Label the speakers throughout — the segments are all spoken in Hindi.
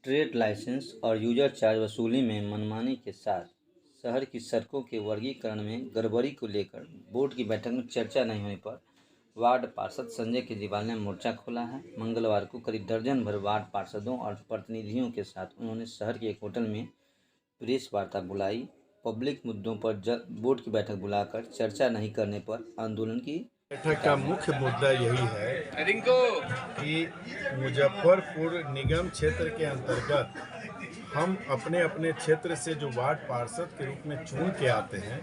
Speaker 1: ट्रेड लाइसेंस और यूजर चार्ज वसूली में मनमानी के साथ शहर की सड़कों के वर्गीकरण में गड़बड़ी को लेकर बोर्ड की बैठक में चर्चा नहीं होने पर वार्ड पार्षद संजय केजरीवाल ने मोर्चा खोला है। मंगलवार को करीब दर्जन भर वार्ड पार्षदों और प्रतिनिधियों के साथ उन्होंने शहर के एक होटल में प्रेस वार्ता बुलाई। पब्लिक मुद्दों पर बोर्ड की बैठक बुलाकर चर्चा नहीं करने पर आंदोलन की।
Speaker 2: बैठक का मुख्य मुद्दा यही है कि मुजफ्फरपुर निगम क्षेत्र के अंतर्गत हम अपने अपने क्षेत्र से जो वार्ड पार्षद के रूप में चुन के आते हैं,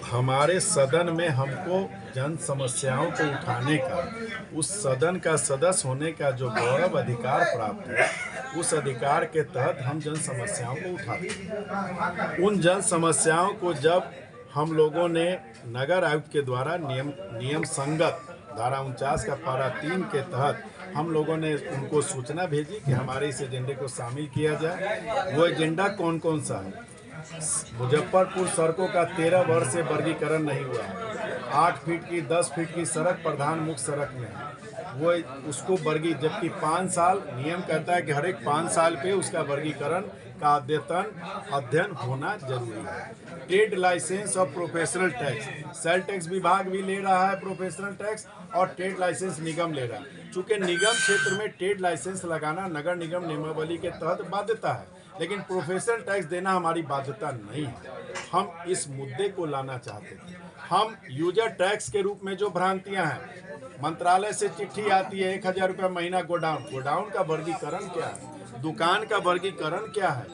Speaker 2: हमारे सदन में हमको जन समस्याओं को उठाने का, उस सदन का सदस्य होने का जो गौरव अधिकार प्राप्त है, उस अधिकार के तहत हम जन समस्याओं को उठाते हैं। उन जन समस्याओं को जब हम लोगों ने नगर आयुक्त के द्वारा नियम संगत धारा 49 का पारा 3 के तहत हम लोगों ने उनको सूचना भेजी कि हमारे इस एजेंडे को शामिल किया जाए। वो एजेंडा कौन कौन सा है? मुजफ्फरपुर सड़कों का 13 वर्ष से वर्गीकरण नहीं हुआ है। 8 फीट की 10 फीट की सड़क प्रधान मुख्य सड़क में है, वो उसको जबकि 5 साल नियम कहता है कि हर एक 5 साल पे उसका वर्गीकरण का अध्ययन होना जरूरी है। ट्रेड लाइसेंस और प्रोफेशनल टैक्स, सेल टैक्स विभाग भी ले रहा है प्रोफेशनल टैक्स, और ट्रेड लाइसेंस निगम ले रहा है। चूँकि निगम क्षेत्र में ट्रेड लाइसेंस लगाना नगर निगम नियमावली के तहत बाध्यता है, लेकिन प्रोफेशनल टैक्स देना हमारी बाध्यता नहीं है। हम इस मुद्दे को लाना चाहते हैं। हम यूजर टैक्स के रूप में जो भ्रांतियां हैं, मंत्रालय से चिट्ठी आती है 1000 रुपये महीना गोडाउन का वर्गीकरण क्या है, दुकान का वर्गीकरण क्या है,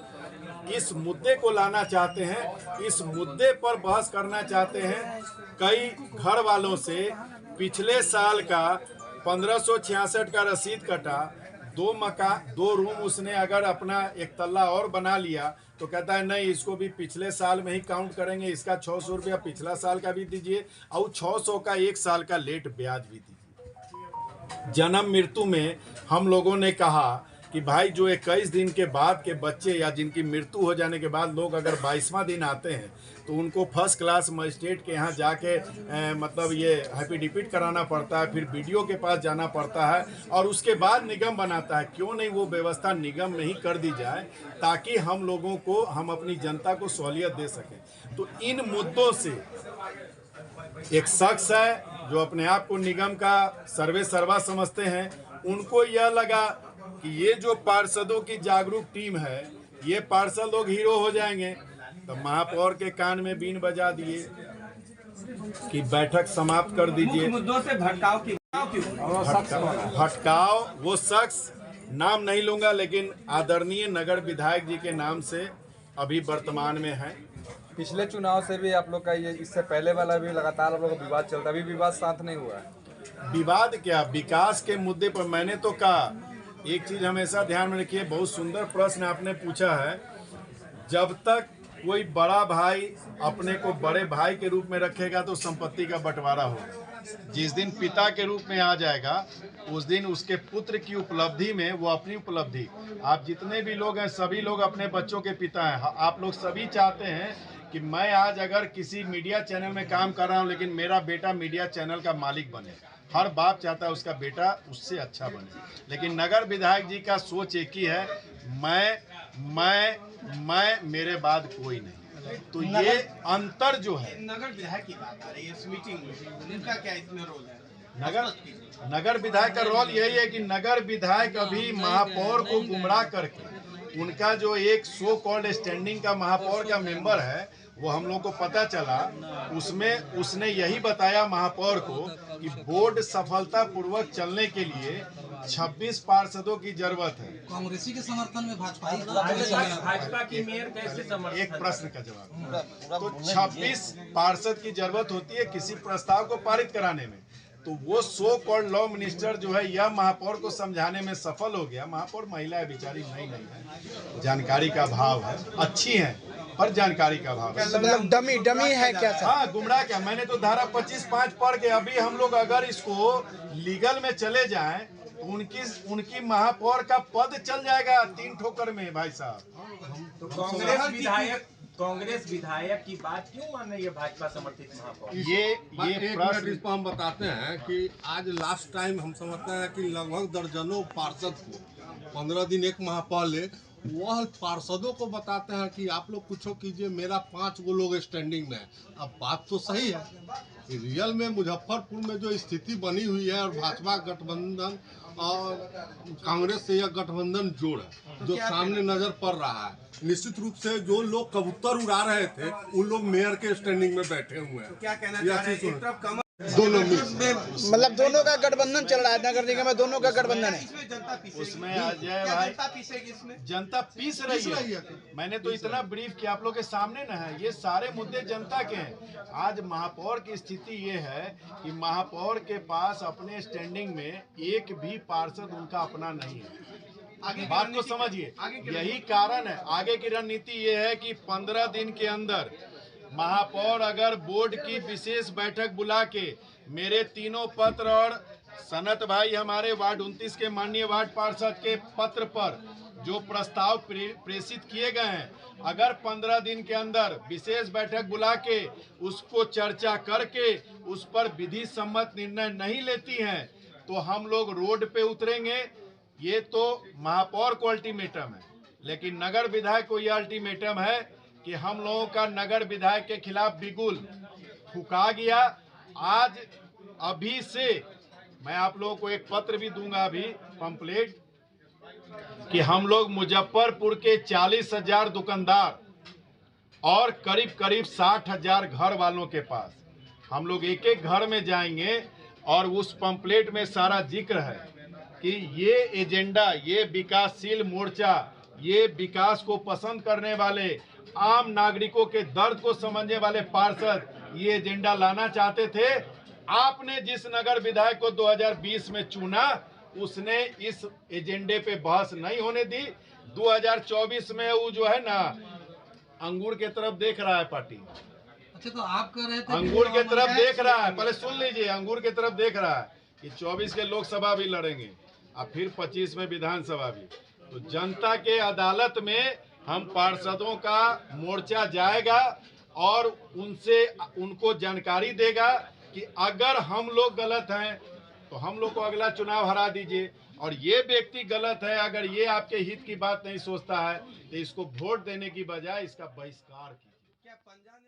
Speaker 2: इस मुद्दे को लाना चाहते हैं। इस मुद्दे पर बहस करना चाहते हैं। कई घर वालों से पिछले साल का 1566 का रसीद कटा, 2 रूम उसने अगर अपना एक तल्ला और बना लिया तो कहता है नहीं, इसको भी पिछले साल में ही काउंट करेंगे, इसका 600 रुपया पिछला साल का भी दीजिए और 600 का 1 साल का लेट ब्याज भी दीजिए। जन्म मृत्यु में हम लोगों ने कहा कि भाई जो 21 दिन के बाद के बच्चे या जिनकी मृत्यु हो जाने के बाद लोग अगर 22वां दिन आते हैं तो उनको फर्स्ट क्लास मजिस्ट्रेट के यहाँ जाके मतलब ये एफिडेविट कराना पड़ता है, फिर बीडीओ के पास जाना पड़ता है और उसके बाद निगम बनाता है। क्यों नहीं वो व्यवस्था निगम में ही कर दी जाए ताकि हम लोगों को, हम अपनी जनता को सहूलियत दे सकें। तो इन मुद्दों से एक शख्स है जो अपने आप को निगम का सर्वा समझते हैं, उनको यह लगा कि ये जो पार्षदों की जागरूक टीम है, ये पार्षद लोग हीरो हो जाएंगे, तो महापौर के कान में बीन बजा दिए कि बैठक समाप्त कर दीजिए।
Speaker 3: मुद्दों से
Speaker 2: भटकाव वो शख्स, नाम नहीं लूंगा, लेकिन आदरणीय नगर विधायक जी के नाम से अभी वर्तमान में है।
Speaker 3: पिछले चुनाव से भी आप लोग का ये, इससे पहले वाला भी लगातार आप लोग का विवाद चलता है, अभी विवाद शांत नहीं हुआ है।
Speaker 2: विवाद क्या, विकास के मुद्दे पर मैंने तो कहा, एक चीज हमेशा ध्यान में रखिए, बहुत सुंदर प्रश्न आपने पूछा है। जब तक कोई बड़ा भाई अपने को बड़े भाई के रूप में रखेगा तो संपत्ति का बंटवारा होगा। जिस दिन पिता के रूप में आ जाएगा उस दिन उसके पुत्र की उपलब्धि में वो अपनी उपलब्धि, आप जितने भी लोग हैं सभी लोग अपने बच्चों के पिता हैं। आप लोग सभी चाहते हैं कि मैं आज अगर किसी मीडिया चैनल में काम कर रहा हूं लेकिन मेरा बेटा मीडिया चैनल का मालिक बने। हर बाप चाहता है उसका बेटा उससे अच्छा बने, लेकिन नगर विधायक जी का सोच एक ही है, मैं मेरे बाद कोई नहीं। तो ये अंतर जो है,
Speaker 4: नगर विधायक की बात आ रही है इस मीटिंग में, इनका क्या इसमें रोल है?
Speaker 2: नगर विधायक का रोल यही है कि नगर विधायक अभी महापौर को गुमराह करके, उनका जो एक सो कॉल्ड स्टैंडिंग का महापौर का मेंबर है वो हम लोग को पता चला, उसमें उसने यही बताया महापौर को कि बोर्ड सफलता पूर्वक चलने के लिए 26 पार्षदों की जरूरत है।
Speaker 4: कांग्रेसी के समर्थन में भाजपा की मेयर कैसे समर्थन?
Speaker 2: एक प्रश्न का जवाब, तो 26 पार्षद की जरूरत होती है किसी प्रस्ताव को पारित कराने में। तो वो सो कॉल्ड लॉ मिनिस्टर जो है यह महापौर को समझाने में सफल हो गया। महापौर महिला है, बेचारी नहीं है, जानकारी का अभाव है, अच्छी है पर जानकारी का अभाव है,
Speaker 5: मतलब डमी है क्या सर?
Speaker 2: हाँ, गुमराह क्या। मैंने तो धारा 25(5) पढ़ के, अभी हम लोग अगर इसको लीगल में चले जाएं तो उनकी महापौर का पद चल जाएगा 3 ठोकर में भाई साहब।
Speaker 4: तो कांग्रेस विधायक
Speaker 6: कांग्रेस विधायक की बात क्यों मान रही है भाजपा समर्थित महापौर?
Speaker 2: ये
Speaker 7: एक
Speaker 2: प्रश्न
Speaker 7: मिनट इसको हम बताते हैं कि आज लास्ट टाइम हम समझते हैं कि लगभग दर्जनों पार्षद को 15 दिन एक माह पहले वह पार्षदों को बताते हैं कि आप लोग कुछ कीजिए, मेरा 5 गो लोग स्टैंडिंग में है। अब बात तो सही है, रियल में मुजफ्फरपुर में जो स्थिति बनी हुई है और भाजपा गठबंधन और कांग्रेस से यह गठबंधन जोड़ है जो सामने नजर पड़ रहा है। निश्चित रूप से जो लोग कबूतर उड़ा रहे थे उन लोग मेयर के स्टैंडिंग में बैठे हुए हैं।
Speaker 4: क्या कहना चाह रहे हैं? एक तरफ कमल,
Speaker 7: दोनों में
Speaker 5: मतलब दोनों का गठबंधन चल रहा है, नगर निगम में दोनों का गठबंधन है।
Speaker 4: इसमें जनता पीसेगी।
Speaker 2: उसमें अजय
Speaker 4: क्या
Speaker 2: भाई
Speaker 4: जनता पीसेगी इसमें?
Speaker 2: जनता पीस रही है। मैंने तो इतना ब्रीफ किया आप लोग के सामने ना है, ये सारे मुद्दे जनता के हैं। आज महापौर की स्थिति ये है कि महापौर के पास अपने स्टैंडिंग में एक भी पार्षद उनका अपना नहीं है। बात को समझिए, यही कारण है। आगे की रणनीति ये है कि 15 दिन के अंदर महापौर अगर बोर्ड की विशेष बैठक बुला के मेरे तीनों पत्र और सनत भाई हमारे वार्ड 29 के माननीय वार्ड पार्षद के पत्र पर जो प्रस्ताव प्रेषित किए गए हैं, अगर 15 दिन के अंदर विशेष बैठक बुला के उसको चर्चा करके उस पर विधि सम्मत निर्णय नहीं लेती हैं तो हम लोग रोड पे उतरेंगे। ये तो महापौर को अल्टीमेटम है, लेकिन नगर विधायक को यह अल्टीमेटम है कि हम लोगों का नगर विधायक के खिलाफ बिगुल फूका गया। आज अभी से मैं आप लोगों को एक पत्र भी दूंगा, अभी पंपलेट, कि हम लोग मुजफ्फरपुर के 40,000 दुकानदार और करीब करीब 60,000 घर वालों के पास हम लोग एक एक घर में जाएंगे और उस पंपलेट में सारा जिक्र है कि ये एजेंडा, ये विकासशील मोर्चा, ये विकास को पसंद करने वाले, आम नागरिकों के दर्द को समझने वाले पार्षद ये एजेंडा लाना चाहते थे। आपने जिस नगर विधायक को 2020 में चुना उसने इस एजेंडे पे बहस नहीं होने दी। 2024 में वो जो है ना अंगूर के तरफ देख रहा है पार्टी।
Speaker 8: अच्छा, तो आप कह रहे थे
Speaker 2: अंगूर के तरफ देख रहा है, पहले सुन लीजिए, अंगूर के तरफ देख रहा है कि 24 के लोकसभा भी लड़ेंगे और फिर 25 में विधानसभा भी। तो जनता के अदालत में हम पार्षदों का मोर्चा जाएगा और उनसे उनको जानकारी देगा कि अगर हम लोग गलत हैं तो हम लोग को अगला चुनाव हरा दीजिए, और ये व्यक्ति गलत है, अगर ये आपके हित की बात नहीं सोचता है तो इसको वोट देने की बजाय इसका बहिष्कार कीजिए।
Speaker 4: क्या पंजा ने